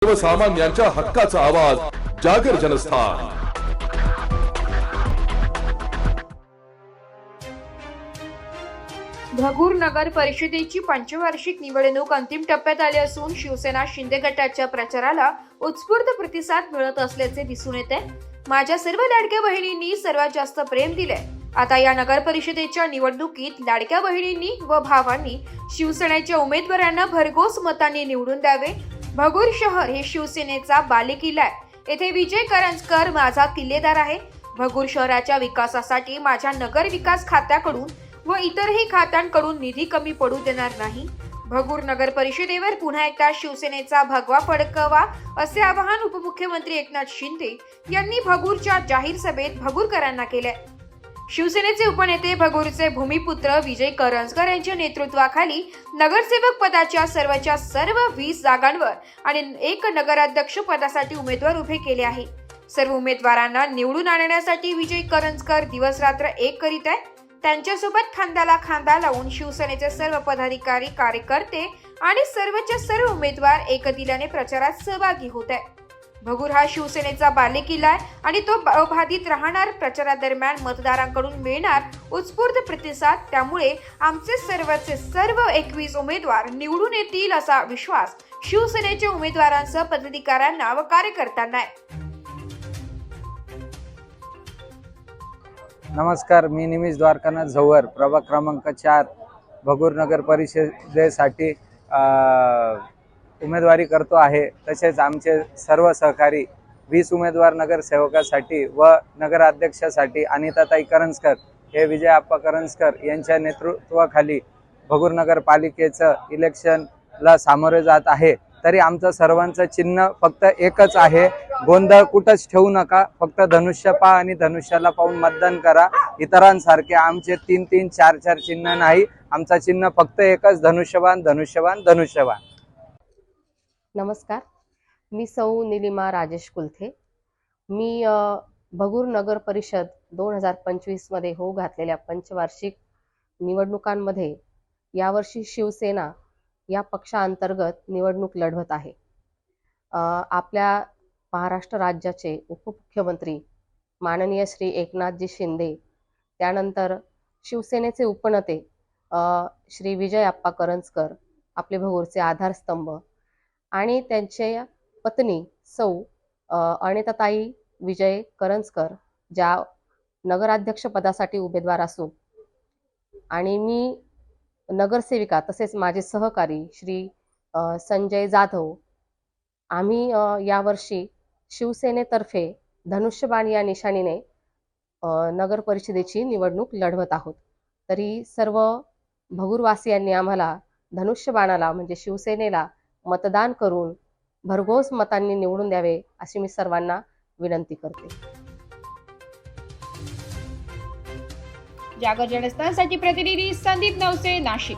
सर्वसामान्यांच्या हक्काचा आवाज जागर जनस्थान। भगूर नगर परिषदेची पंचवार्षिक निवडणूक अंतिम टप्प्यात आली असून शिवसेना शिंदे गटाच्या प्रचाराला उत्स्फूर्त प्रतिसाद मिळत असल्याचे दिसून येते। माझ्या सर्व लाडक्या बहिणींनी सर्वात जास्त प्रेम दिले। आता या नगर परिषदेच्या निवडणुकीत लाडक्या बहिणींनी व भावांनी शिवसेनेच्या उमेदवारांना भरघोस मतांनी निवडून द्यावे। भगूर शहर हे शिवसेनेचा बालेकिल्ला आहे। येथे विजय करंजकर माझा किल्लेदार आहे। भगूर शहराच्या विकासासाठी माझ्या नगर विकास खात्याकडून व इतरही खात्यांकडून निधी कमी पडू देणार नाही। भगूर नगर परिषदेवर पुन्हा एकदा शिवसेनेचा भगवा फडकवा असे आवाहन उपमुख्यमंत्री एकनाथ शिंदे यांनी भगूरच्या जाहीर सभेत भगूरकरांना केले। शिवसेनेचे उपनेते भगूरचे भूमिपुत्र विजय करंजकर यांच्या नेतृत्वाखाली नगरसेवक पदाच्या सर्वच्या सर्व 20 जागांवर आणि 1 नगराध्यक्ष पदासाठी उमेदवार उभे केले आहे। सर्व उमेदवारांना निवडून आणण्यासाठी विजय करंजकर दिवस रात्र एक करीत आहे। त्यांच्यासोबत खांद्याला खांदा लावून शिवसेनेचे सर्व पदाधिकारी, कार्यकर्ते आणि सर्वच्या सर्व उमेदवार एकदिलाने प्रचारात सहभागी होत आहे। भगूर हा शिवसेनेचा बालेकिल्ला आहे आणि तो अबाधित राहणार। प्रचारादरम्यान मतदारांकडून मिळणार उत्स्फूर्त प्रतिसाद, त्यामुळे आमचे सर्वचे सर्व 21 उमेदवार निवडून येतील असा विश्वास शिवसेनेच्या उमेदवारांसह पदाधिकाऱ्यांना व कार्यकर्त्यांना आहे। नमस्कार, मी निमिष द्वारकानाथ झंवर, प्रभाग क्रमांक 4 भगूर नगर परिषदेसाठी उमेदवारी करतो आहे। तसेच आमचे सर्व सहकारी 20 उमेदवार नगरसेवकासाठी व नगराध्यक्षासाठी अनिताताई करंजकर हे विजय आप्पा करंजकर यांच्या नेतृत्वाखाली भगूर नगरपालिकेचं इलेक्शनला सामोरे जात आहे। तरी आमचं सर्वांचं चिन्ह फक्त एकच आहे। गोंधळ कुठंच ठेवू नका, फक्त धनुष्य पहा आणि धनुष्याला पाहून मतदान करा। इतरांसारखे आमचे 3-3, 4-4 चिन्ह नाही, आमचा चिन्ह फक्त एकच, धनुष्यबाण धनुष्यबाण धनुष्यबाण। नमस्कार, मी सौ निलिमा राजेश कुलथे। मी भगूर नगर परिषद 2025 मध्ये होऊ घातलेल्या पंचवार्षिक निवडणुकांमध्ये यावर्षी शिवसेना या पक्षांतर्गत निवडणूक लढवत आहे। आपल्या महाराष्ट्र राज्याचे उपमुख्यमंत्री माननीय श्री एकनाथजी शिंदे, त्यानंतर शिवसेनेचे उपनेते श्री विजय आप्पा करंजकर, आपले भगूरचे आधारस्तंभ, आणि त्यांचे पत्नी सौ अनिताताई विजय करंजकर ज्या नगराध्यक्ष पदासाठी उमेदवार असून, आणि मी नगरसेविका तसेच माझे सहकारी श्री संजय जाधव, आम्ही यावर्षी शिवसेनेतर्फे धनुष्यबाण या निशाणीने नगर परिषदेची निवडणूक लढवत आहोत। तरी सर्व भगूरवासियांनी आम्हाला धनुष्यबाणाला म्हणजे शिवसेनेला मतदान करून भरघोस मतांनी निवडून द्यावे अशी मी सर्वांना विनंती करते। जागर जनस्थानसाठी प्रतिनिधी संदीप नवसे, नाशिक।